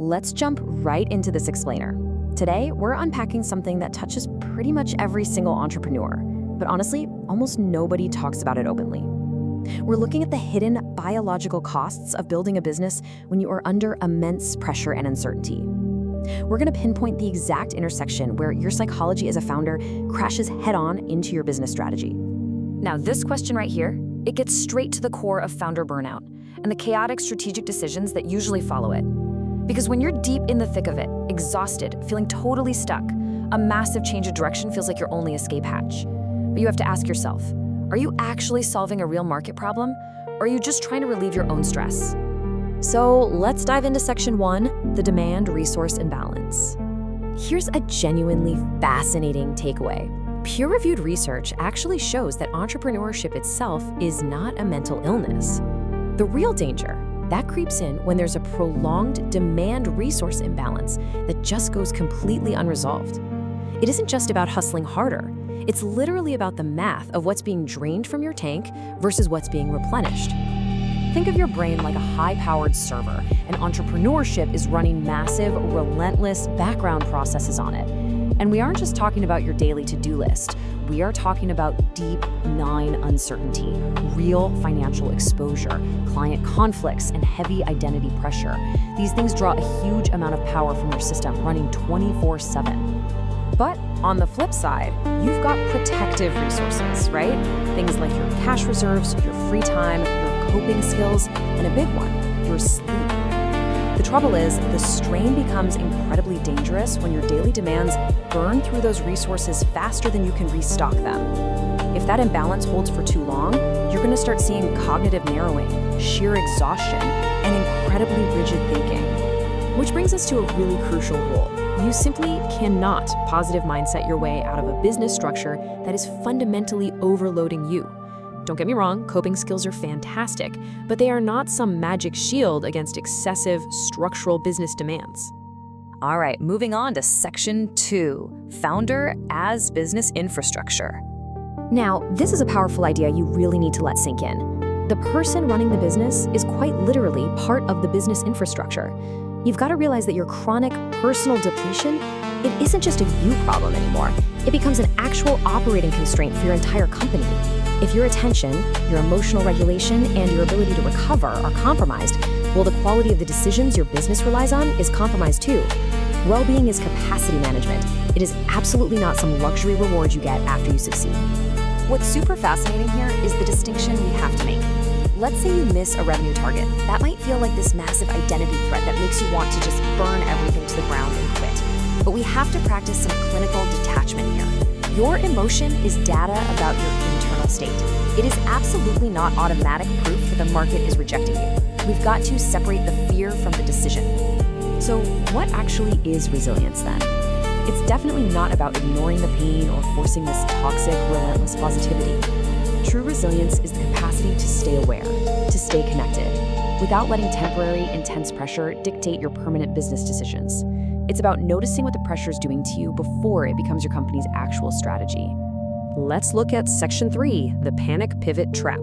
let's jump right into this explainer. Today, we're unpacking something that touches pretty much every single entrepreneur, but honestly, almost nobody talks about it openly. We're looking at the hidden biological costs of building a business when you are under immense pressure and uncertainty. We're going to pinpoint the exact intersection where your psychology as a founder crashes head-on into your business strategy. Now, this question right here, it gets straight to the core of founder burnout and the chaotic strategic decisions that usually follow it. Because when you're deep in the thick of it, exhausted, feeling totally stuck, a massive change of direction feels like your only escape hatch. But you have to ask yourself, are you actually solving a real market problem, or are you just trying to relieve your own stress? So let's dive into section 1, the demand-resource imbalance. Here's a genuinely fascinating takeaway. Peer-reviewed research actually shows that entrepreneurship itself is not a mental illness. The real danger, that creeps in when there's a prolonged demand-resource imbalance that just goes completely unresolved. It isn't just about hustling harder. It's literally about the math of what's being drained from your tank versus what's being replenished. Think of your brain like a high-powered server, and entrepreneurship is running massive, relentless background processes on it. And we aren't just talking about your daily to-do list. We are talking about deep, gnawing uncertainty, real financial exposure, client conflicts, and heavy identity pressure. These things draw a huge amount of power from your system, running 24/7. But on the flip side, you've got protective resources, right? Things like your cash reserves, your free time, your coping skills, and a big one, your sleep. The trouble is, the strain becomes incredibly dangerous when your daily demands burn through those resources faster than you can restock them. If that imbalance holds for too long, you're going to start seeing cognitive narrowing, sheer exhaustion, and incredibly rigid thinking. Which brings us to a really crucial rule. You simply cannot positive mindset your way out of a business structure that is fundamentally overloading you. Don't get me wrong, coping skills are fantastic, but they are not some magic shield against excessive structural business demands. All right, moving on to section 2, founder as business infrastructure. Now, this is a powerful idea you really need to let sink in. The person running the business is quite literally part of the business infrastructure. You've got to realize that your chronic personal depletion, it isn't just a you problem anymore. It becomes an actual operating constraint for your entire company. If your attention, your emotional regulation, and your ability to recover are compromised, well, the quality of the decisions your business relies on is compromised too. Well-being is capacity management. It is absolutely not some luxury reward you get after you succeed. What's super fascinating here is the distinction we have to make. Let's say you miss a revenue target. That might feel like this massive identity threat that makes you want to just burn everything to the ground and quit. But we have to practice some clinical detachment here. Your emotion is data about your internal state. It is absolutely not automatic proof that the market is rejecting you. We've got to separate the fear from the decision. So what actually is resilience then? It's definitely not about ignoring the pain or forcing this toxic, relentless positivity. True resilience is the capacity to stay aware, to stay connected, without letting temporary, intense pressure dictate your permanent business decisions. It's about noticing what the pressure is doing to you before it becomes your company's actual strategy. Let's look at section 3, the panic pivot trap.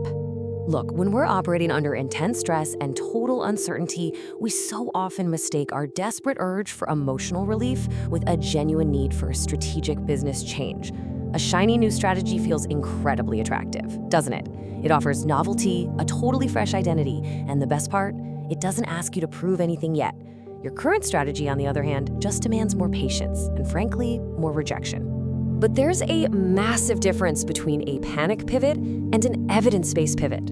Look, when we're operating under intense stress and total uncertainty, we so often mistake our desperate urge for emotional relief with a genuine need for a strategic business change. A shiny new strategy feels incredibly attractive, doesn't it? It offers novelty, a totally fresh identity, and the best part, it doesn't ask you to prove anything yet. Your current strategy, on the other hand, just demands more patience and, frankly, more rejection. But there's a massive difference between a panic pivot and an evidence-based pivot.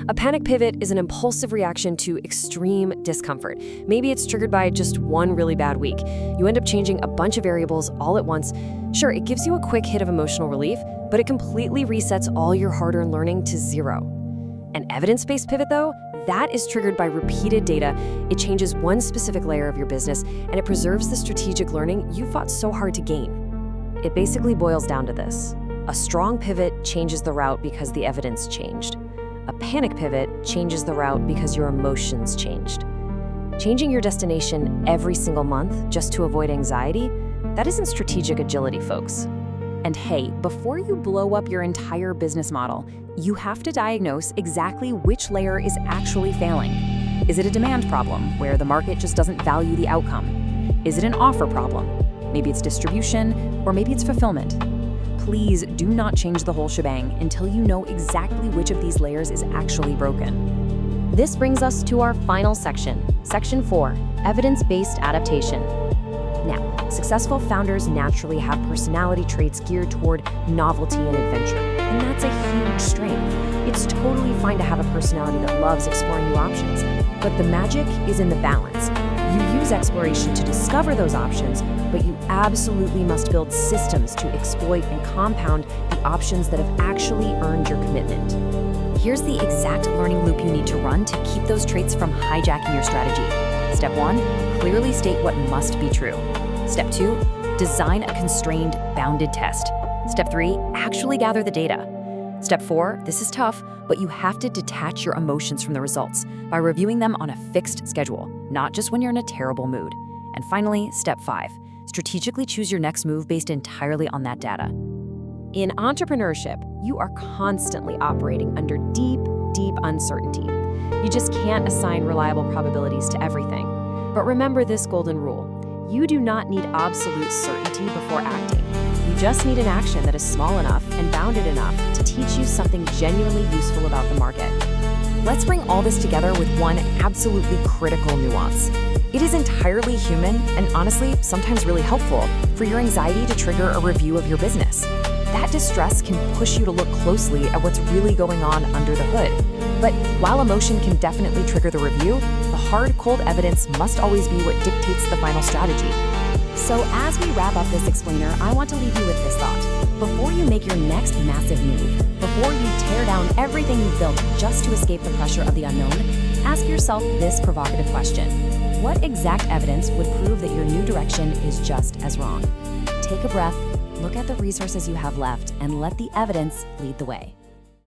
A panic pivot is an impulsive reaction to extreme discomfort. Maybe it's triggered by just one really bad week. You end up changing a bunch of variables all at once. Sure, it gives you a quick hit of emotional relief, but it completely resets all your hard-earned learning to zero. An evidence-based pivot, though, that is triggered by repeated data. It changes one specific layer of your business, and it preserves the strategic learning you fought so hard to gain. It basically boils down to this. A strong pivot changes the route because the evidence changed. A panic pivot changes the route because your emotions changed. Changing your destination every single month just to avoid anxiety, that isn't strategic agility, folks. And hey, before you blow up your entire business model, you have to diagnose exactly which layer is actually failing. Is it a demand problem, where the market just doesn't value the outcome? Is it an offer problem? Maybe it's distribution, or maybe it's fulfillment. Please do not change the whole shebang until you know exactly which of these layers is actually broken. This brings us to our final section, Section 4, Evidence-Based Adaptation. Now, successful founders naturally have personality traits geared toward novelty and adventure, and that's a huge strength. It's totally fine to have a personality that loves exploring new options, but the magic is in the balance. You use exploration to discover those options, but you absolutely must build systems to exploit and compound the options that have actually earned your commitment. Here's the exact learning loop you need to run to keep those traits from hijacking your strategy. Step 1, clearly state what must be true. Step 2, design a constrained, bounded test. Step 3, actually gather the data. Step 4, this is tough, but you have to detach your emotions from the results by reviewing them on a fixed schedule, not just when you're in a terrible mood. And finally, Step 5, strategically choose your next move based entirely on that data. In entrepreneurship, you are constantly operating under deep, deep uncertainty. You just can't assign reliable probabilities to everything. But remember this golden rule. You do not need absolute certainty before acting. You just need an action that is small enough and bounded enough to teach you something genuinely useful about the market. Let's bring all this together with one absolutely critical nuance. It is entirely human and honestly, sometimes really helpful for your anxiety to trigger a review of your business. That distress can push you to look closely at what's really going on under the hood. But while emotion can definitely trigger the review, the hard, cold evidence must always be what dictates the final strategy. So as we wrap up this explainer, I want to leave you with this thought. Before you make your next massive move, before you tear down everything you've built just to escape the pressure of the unknown, ask yourself this provocative question. What exact evidence would prove that your new direction is just as wrong? Take a breath, look at the resources you have left, and let the evidence lead the way.